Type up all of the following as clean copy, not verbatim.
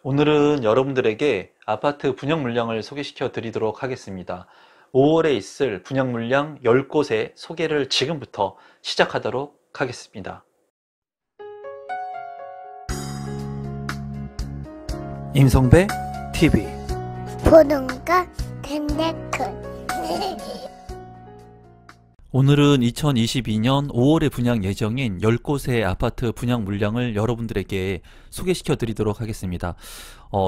오늘은 여러분들에게 아파트 분양 물량을 소개시켜 드리도록 하겠습니다. 5월에 있을 분양 물량 10곳의 소개를 지금부터 시작하도록 하겠습니다. 임성배 TV 보동과 덴데크 오늘은 2022년 5월에 분양 예정인 10곳의 아파트 분양 물량을 여러분들에게 소개시켜 드리도록 하겠습니다.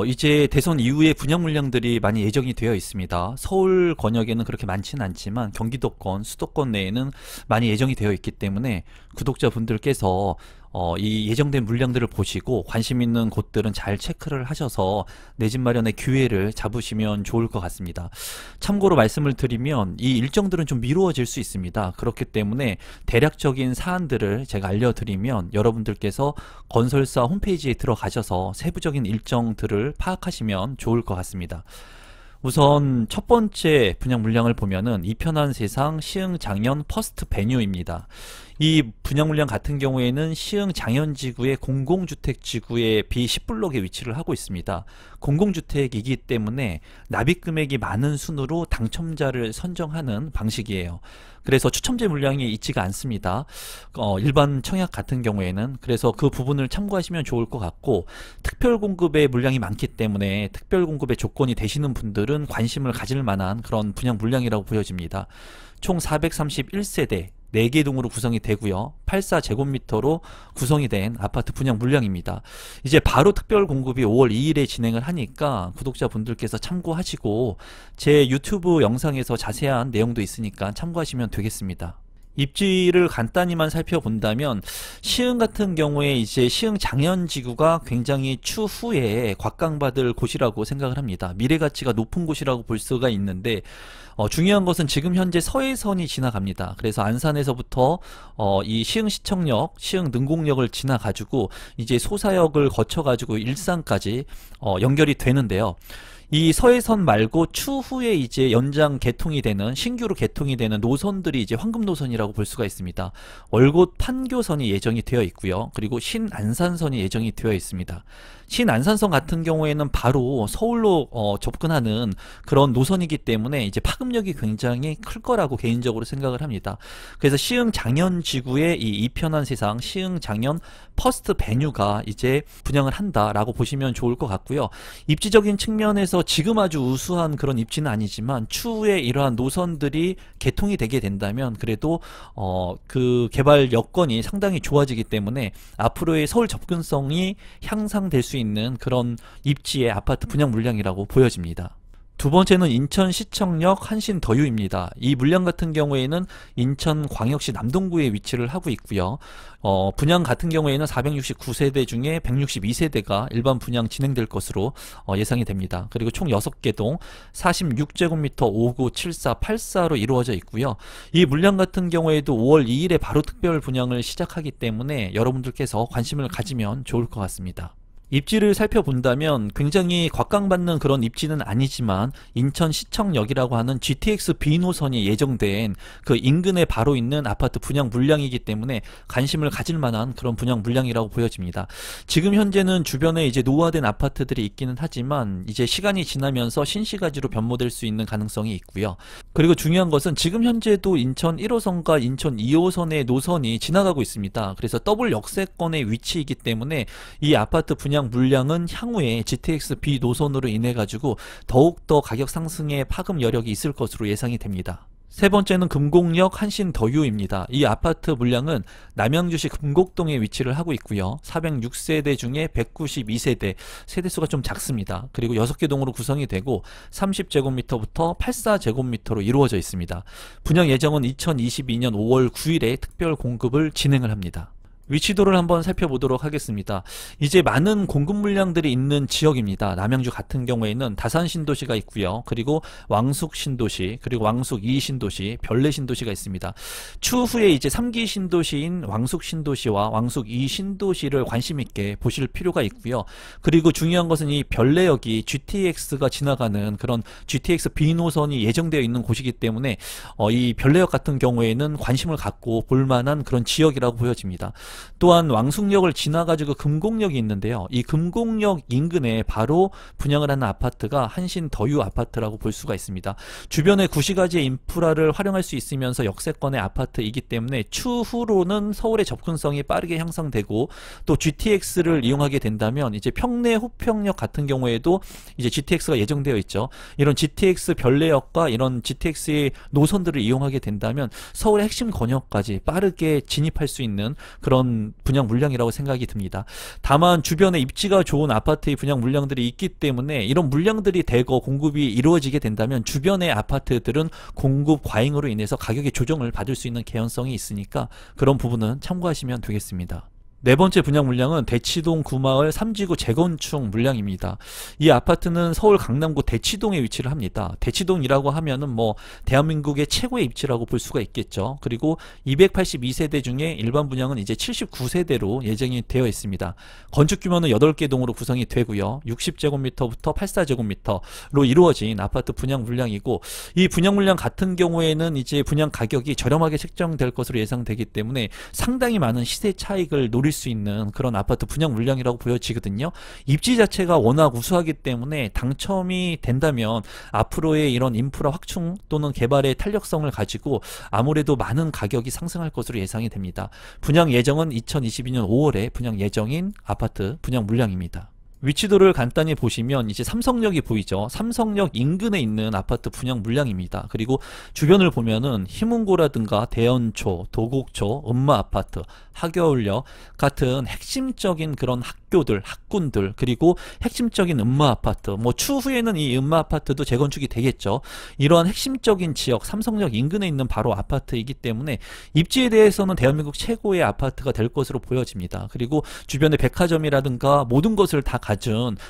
이제 대선 이후에 분양 물량들이 많이 예정이 되어 있습니다. 서울 권역에는 그렇게 많지는 않지만 경기도권, 수도권 내에는 많이 예정이 되어 있기 때문에 구독자분들께서 이 예정된 물량들을 보시고 관심 있는 곳들은 잘 체크를 하셔서 내 집 마련의 기회를 잡으시면 좋을 것 같습니다. 참고로 말씀을 드리면 이 일정들은 좀 미루어질 수 있습니다. 그렇기 때문에 대략적인 사안들을 제가 알려드리면 여러분들께서 건설사 홈페이지에 들어가셔서 세부적인 일정들을 파악하시면 좋을 것 같습니다. 우선 첫 번째 분양 물량을 보면은 이편한 세상 시흥 장현 퍼스트 베뉴입니다. 이 분양 물량 같은 경우에는 시흥 장현지구의 공공주택지구의 B10블록에 위치를 하고 있습니다. 공공주택이기 때문에 납입금액이 많은 순으로 당첨자를 선정하는 방식이에요. 그래서 추첨제 물량이 있지가 않습니다. 일반 청약 같은 경우에는. 그래서 그 부분을 참고하시면 좋을 것 같고, 특별공급의 물량이 많기 때문에 특별공급의 조건이 되시는 분들은 관심을 가질 만한 그런 분양 물량이라고 보여집니다. 총 431세대 4개 동으로 구성이 되고요. 84제곱미터로 구성이 된 아파트 분양 물량입니다. 이제 바로 특별 공급이 5월 2일에 진행을 하니까 구독자분들께서 참고하시고 제 유튜브 영상에서 자세한 내용도 있으니까 참고하시면 되겠습니다. 입지를 간단히만 살펴본다면 시흥 같은 경우에 이제 시흥 장현지구가 굉장히 추후에 곽강받을 곳이라고 생각을 합니다. 미래 가치가 높은 곳이라고 볼 수가 있는데 중요한 것은 지금 현재 서해선이 지나갑니다. 그래서 안산에서부터 이 시흥시청역, 시흥능곡역을 지나가지고 이제 소사역을 거쳐가지고 일산까지 연결이 되는데요. 이 서해선 말고 추후에 이제 연장 개통이 되는 신규로 개통이 되는 노선들이 이제 황금 노선이라고 볼 수가 있습니다. 월곶 판교선이 예정이 되어 있고요. 그리고 신안산선이 예정이 되어 있습니다. 신안산선 같은 경우에는 바로 서울로 접근하는 그런 노선이기 때문에 이제 파급력이 굉장히 클 거라고 개인적으로 생각을 합니다. 그래서 시흥 장현지구의 이 이편한 세상 시흥 장현 퍼스트 베뉴가 이제 분양을 한다라고 보시면 좋을 것 같고요. 입지적인 측면에서 지금 아주 우수한 그런 입지는 아니지만 추후에 이러한 노선들이 개통이 되게 된다면 그래도 그 개발 여건이 상당히 좋아지기 때문에 앞으로의 서울 접근성이 향상될 수 있는 그런 입지의 아파트 분양 물량이라고 보여집니다. 두 번째는 인천시청역 한신더유입니다. 이 물량 같은 경우에는 인천광역시 남동구에 위치를 하고 있고요. 분양 같은 경우에는 469세대 중에 162세대가 일반 분양 진행될 것으로 예상이 됩니다. 그리고 총 6개 동 46제곱미터 59, 74, 84로 이루어져 있고요. 이 물량 같은 경우에도 5월 2일에 바로 특별 분양을 시작하기 때문에 여러분들께서 관심을 가지면 좋을 것 같습니다. 입지를 살펴본다면 굉장히 곽강받는 그런 입지는 아니지만 인천시청역이라고 하는 GTX B노선이 예정된 그 인근에 바로 있는 아파트 분양 물량이기 때문에 관심을 가질 만한 그런 분양 물량이라고 보여집니다. 지금 현재는 주변에 이제 노후화된 아파트들이 있기는 하지만 이제 시간이 지나면서 신시가지로 변모될 수 있는 가능성이 있고요. 그리고 중요한 것은 지금 현재도 인천 1호선과 인천 2호선의 노선이 지나가고 있습니다. 그래서 더블 역세권의 위치이기 때문에 이 아파트 분양 물량은 향후에 GTX B 노선으로 인해 가지고 더욱더 가격 상승의 파급 여력이 있을 것으로 예상이 됩니다. 세 번째는 금곡역 한신더유입니다. 이 아파트 물량은 남양주시 금곡동에 위치를 하고 있고요. 406세대 중에 192세대, 세대수가 좀 작습니다. 그리고 6개 동으로 구성이 되고 30제곱미터부터 84제곱미터로 이루어져 있습니다. 분양 예정은 2022년 5월 9일에 특별 공급을 진행을 합니다. 위치도를 한번 살펴보도록 하겠습니다. 이제 많은 공급 물량들이 있는 지역입니다. 남양주 같은 경우에는 다산 신도시가 있고요. 그리고 왕숙 신도시, 그리고 왕숙 2 신도시, 별내 신도시가 있습니다. 추후에 이제 3기 신도시인 왕숙 신도시와 왕숙 2 신도시를 관심 있게 보실 필요가 있고요. 그리고 중요한 것은 이 별내역이 GTX가 지나가는 그런 GTX B 노선이 예정되어 있는 곳이기 때문에 이 별내역 같은 경우에는 관심을 갖고 볼 만한 그런 지역이라고 보여집니다. 또한 왕숙역을 지나가지고 금곡역이 있는데요. 이 금곡역 인근에 바로 분양을 하는 아파트가 한신더유 아파트라고 볼 수가 있습니다. 주변에 구시가지의 인프라를 활용할 수 있으면서 역세권의 아파트이기 때문에 추후로는 서울의 접근성이 빠르게 향상되고 또 GTX를 이용하게 된다면 이제 평내 호평역 같은 경우에도 이제 GTX가 예정되어 있죠. 이런 GTX 별내역과 이런 GTX의 노선들을 이용하게 된다면 서울의 핵심 권역까지 빠르게 진입할 수 있는 그런 분양 물량이라고 생각이 듭니다. 다만 주변에 입지가 좋은 아파트의 분양 물량들이 있기 때문에 이런 물량들이 대거 공급이 이루어지게 된다면 주변의 아파트들은 공급 과잉으로 인해서 가격의 조정을 받을 수 있는 개연성이 있으니까 그런 부분은 참고하시면 되겠습니다. 네 번째 분양 물량은 대치동 구마을 3지구 재건축 물량입니다. 이 아파트는 서울 강남구 대치동에 위치를 합니다. 대치동이라고 하면은 뭐 대한민국의 최고의 입지라고 볼 수가 있겠죠. 그리고 282세대 중에 일반 분양은 이제 79세대로 예정이 되어 있습니다. 건축 규모는 8개 동으로 구성이 되고요. 60제곱미터부터 84제곱미터로 이루어진 아파트 분양 물량이고, 이 분양 물량 같은 경우에는 이제 분양 가격이 저렴하게 책정될 것으로 예상되기 때문에 상당히 많은 시세 차익을 노릴 수 있는 그런 아파트 분양 물량이라고 보여지거든요. 입지 자체가 워낙 우수하기 때문에 당첨이 된다면 앞으로의 이런 인프라 확충 또는 개발의 탄력성을 가지고 아무래도 많은 가격이 상승할 것으로 예상이 됩니다. 분양 예정은 2022년 5월에 분양 예정인 아파트 분양 물량입니다. 위치도를 간단히 보시면 이제 삼성역이 보이죠. 삼성역 인근에 있는 아파트 분양 물량입니다. 그리고 주변을 보면은 희문고라든가 대연초, 도곡초, 음마아파트, 하겨울역 같은 핵심적인 그런 학교들, 학군들, 그리고 핵심적인 음마아파트, 뭐 추후에는 이 음마아파트도 재건축이 되겠죠. 이러한 핵심적인 지역, 삼성역 인근에 있는 바로 아파트이기 때문에 입지에 대해서는 대한민국 최고의 아파트가 될 것으로 보여집니다. 그리고 주변에 백화점이라든가 모든 것을 다 가진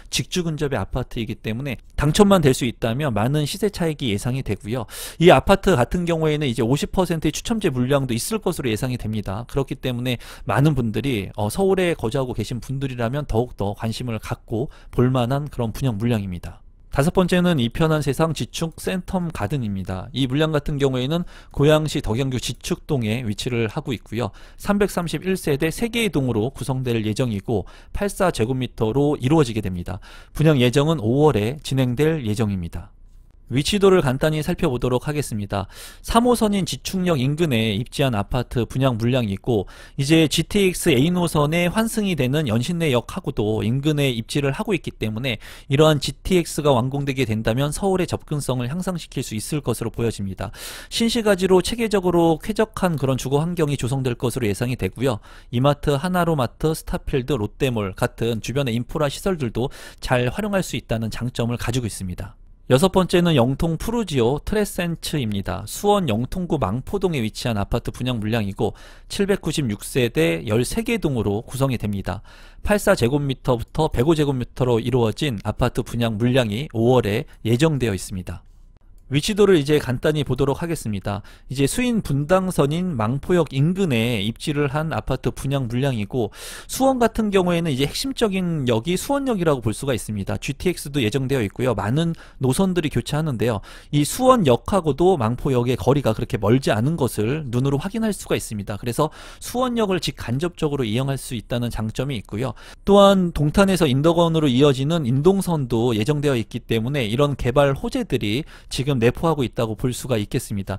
직주 근접의 아파트이기 때문에 당첨만 될 수 있다면 많은 시세 차익이 예상이 되고요. 이 아파트 같은 경우에는 이제 50%의 추첨제 물량도 있을 것으로 예상이 됩니다. 그렇기 때문에 많은 분들이 서울에 거주하고 계신 분들이라면 더욱더 관심을 갖고 볼만한 그런 분양 물량입니다. 다섯 번째는 이편한 세상 지축 센텀 가든입니다. 이 물량 같은 경우에는 고양시 덕양구 지축동에 위치를 하고 있고요. 331세대 3개의 동으로 구성될 예정이고 84제곱미터로 이루어지게 됩니다. 분양 예정은 5월에 진행될 예정입니다. 위치도를 간단히 살펴보도록 하겠습니다. 3호선인 지축역 인근에 입지한 아파트 분양 물량이고, 이제 GTX A노선에 환승이 되는 연신내역하고도 인근에 입지를 하고 있기 때문에 이러한 GTX가 완공되게 된다면 서울의 접근성을 향상시킬 수 있을 것으로 보여집니다. 신시가지로 체계적으로 쾌적한 그런 주거 환경이 조성될 것으로 예상이 되고요. 이마트, 하나로마트, 스타필드, 롯데몰 같은 주변의 인프라 시설들도 잘 활용할 수 있다는 장점을 가지고 있습니다. 여섯 번째는 영통 푸르지오 트레센츠입니다. 수원 영통구 망포동에 위치한 아파트 분양 물량이고 796세대 13개 동으로 구성이 됩니다. 84제곱미터부터 105제곱미터로 이루어진 아파트 분양 물량이 5월에 예정되어 있습니다. 위치도를 이제 간단히 보도록 하겠습니다. 이제 수인 분당선인 망포역 인근에 입지를 한 아파트 분양 물량이고, 수원 같은 경우에는 이제 핵심적인 역이 수원역이라고 볼 수가 있습니다. GTX도 예정되어 있고요. 많은 노선들이 교차하는데요. 이 수원역하고도 망포역의 거리가 그렇게 멀지 않은 것을 눈으로 확인할 수가 있습니다. 그래서 수원역을 직간접적으로 이용할 수 있다는 장점이 있고요. 또한 동탄에서 인덕원으로 이어지는 인동선도 예정되어 있기 때문에 이런 개발 호재들이 지금 내포하고 있다고 볼 수가 있겠습니다.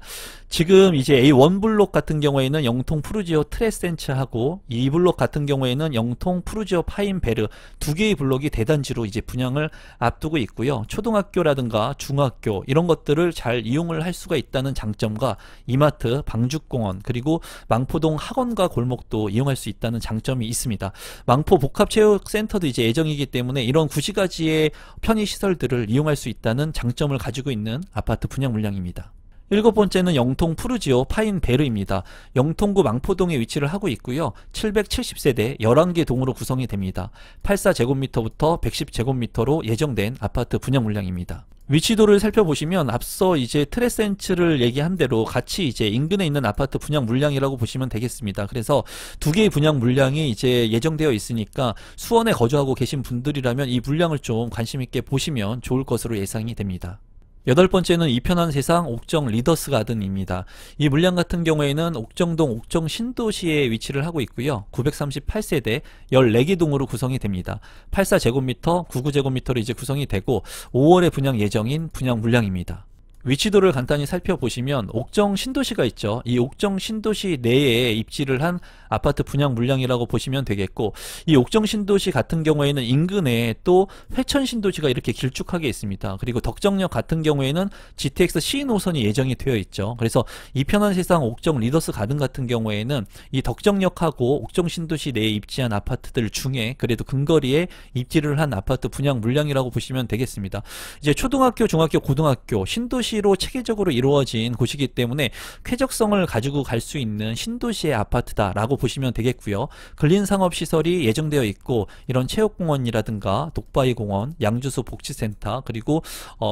지금 이제 A1 블록 같은 경우에는 영통 푸르지오 트레센츠하고 2블록 같은 경우에는 영통 푸르지오 파인베르 두 개의 블록이 대단지로 이제 분양을 앞두고 있고요. 초등학교라든가 중학교 이런 것들을 잘 이용을 할 수가 있다는 장점과 이마트, 방죽공원, 그리고 망포동 학원과 골목도 이용할 수 있다는 장점이 있습니다. 망포 복합체육센터도 이제 예정이기 때문에 이런 구시가지의 편의시설들을 이용할 수 있다는 장점을 가지고 있는 아파트 분양 물량입니다. 일곱 번째는 영통 푸르지오 파인베르입니다. 영통구 망포동에 위치를 하고 있고요. 770세대 11개 동으로 구성이 됩니다. 84제곱미터부터 110제곱미터로 예정된 아파트 분양 물량입니다. 위치도를 살펴보시면 앞서 이제 트레센츠를 얘기한 대로 같이 이제 인근에 있는 아파트 분양 물량이라고 보시면 되겠습니다. 그래서 두 개의 분양 물량이 이제 예정되어 있으니까 수원에 거주하고 계신 분들이라면 이 물량을 좀 관심 있게 보시면 좋을 것으로 예상이 됩니다. 여덟 번째는 이편한 세상 옥정 리더스 가든입니다. 이 물량 같은 경우에는 옥정동 옥정 신도시에 위치를 하고 있고요. 938세대 14개 동으로 구성이 됩니다. 84제곱미터, 99제곱미터로 이제 구성이 되고 5월에 분양 예정인 분양 물량입니다. 위치도를 간단히 살펴보시면 옥정 신도시가 있죠. 이 옥정 신도시 내에 입지를 한 아파트 분양 물량이라고 보시면 되겠고, 이 옥정 신도시 같은 경우에는 인근에 또 회천 신도시가 이렇게 길쭉하게 있습니다. 그리고 덕정역 같은 경우에는 GTX C 노선이 예정이 되어 있죠. 그래서 이편한 세상 옥정 리더스 가든 같은 경우에는 이 덕정역하고 옥정 신도시 내에 입지한 아파트들 중에 그래도 근거리에 입지를 한 아파트 분양 물량이라고 보시면 되겠습니다. 이제 초등학교, 중학교, 고등학교 신도시로 체계적으로 이루어진 곳이기 때문에 쾌적성을 가지고 갈 수 있는 신도시의 아파트다라고 보시면 되겠고요. 근린상업시설이 예정되어 있고 이런 체육공원이라든가 독바이공원, 양주소 복지센터, 그리고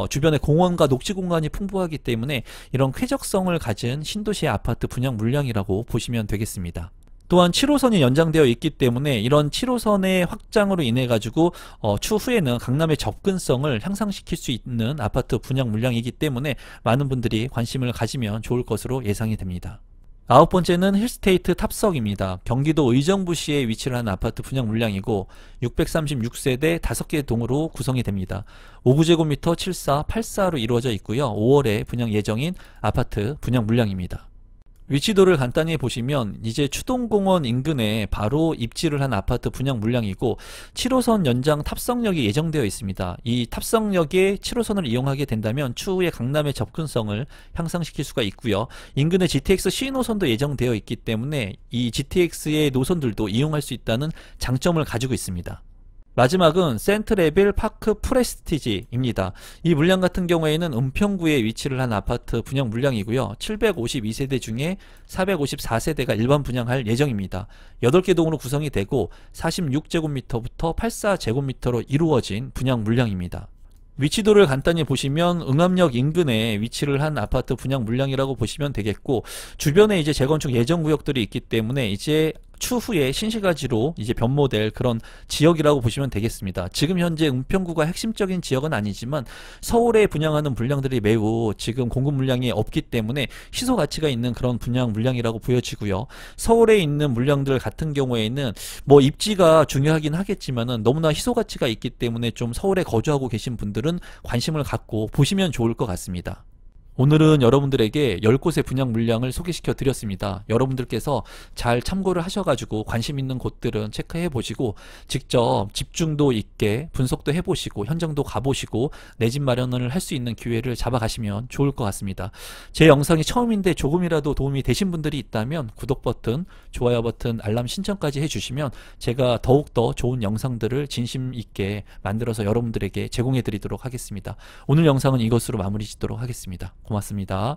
주변에 공원과 녹지공간이 풍부하기 때문에 이런 쾌적성을 가진 신도시의 아파트 분양 물량이라고 보시면 되겠습니다. 또한 7호선이 연장되어 있기 때문에 이런 7호선의 확장으로 인해 가지고 추후에는 강남의 접근성을 향상시킬 수 있는 아파트 분양 물량이기 때문에 많은 분들이 관심을 가지면 좋을 것으로 예상이 됩니다. 아홉 번째는 힐스테이트 탑석입니다. 경기도 의정부시에 위치를 한 아파트 분양 물량이고 636세대 5개 동으로 구성이 됩니다. 59제곱미터 74, 84로 이루어져 있고요. 5월에 분양 예정인 아파트 분양 물량입니다. 위치도를 간단히 보시면 이제 추동공원 인근에 바로 입지를 한 아파트 분양 물량이고 7호선 연장 탑성역이 예정되어 있습니다. 이 탑성역에 7호선을 이용하게 된다면 추후에 강남의 접근성을 향상시킬 수가 있고요. 인근에 GTX C 노선도 예정되어 있기 때문에 이 GTX의 노선들도 이용할 수 있다는 장점을 가지고 있습니다. 마지막은 센트레빌 파크 프레스티지입니다. 이 물량 같은 경우에는 은평구에 위치를 한 아파트 분양 물량이고요. 752세대 중에 454세대가 일반 분양할 예정입니다. 8개 동으로 구성이 되고 46제곱미터부터 84제곱미터로 이루어진 분양 물량입니다. 위치도를 간단히 보시면 응암역 인근에 위치를 한 아파트 분양 물량이라고 보시면 되겠고, 주변에 이제 재건축 예정 구역들이 있기 때문에 이제 추후에 신시가지로 이제 변모될 그런 지역이라고 보시면 되겠습니다. 지금 현재 은평구가 핵심적인 지역은 아니지만 서울에 분양하는 물량들이 매우 지금 공급 물량이 없기 때문에 희소 가치가 있는 그런 분양 물량이라고 보여지고요. 서울에 있는 물량들 같은 경우에는 뭐 입지가 중요하긴 하겠지만은 너무나 희소 가치가 있기 때문에 좀 서울에 거주하고 계신 분들은 관심을 갖고 보시면 좋을 것 같습니다. 오늘은 여러분들에게 10곳의 분양 물량을 소개시켜 드렸습니다. 여러분들께서 잘 참고를 하셔가지고 관심 있는 곳들은 체크해 보시고 직접 집중도 있게 분석도 해보시고 현장도 가보시고 내 집 마련을 할 수 있는 기회를 잡아가시면 좋을 것 같습니다. 제 영상이 처음인데 조금이라도 도움이 되신 분들이 있다면 구독 버튼, 좋아요 버튼, 알람 신청까지 해주시면 제가 더욱더 좋은 영상들을 진심 있게 만들어서 여러분들에게 제공해 드리도록 하겠습니다. 오늘 영상은 이것으로 마무리 짓도록 하겠습니다. 고맙습니다.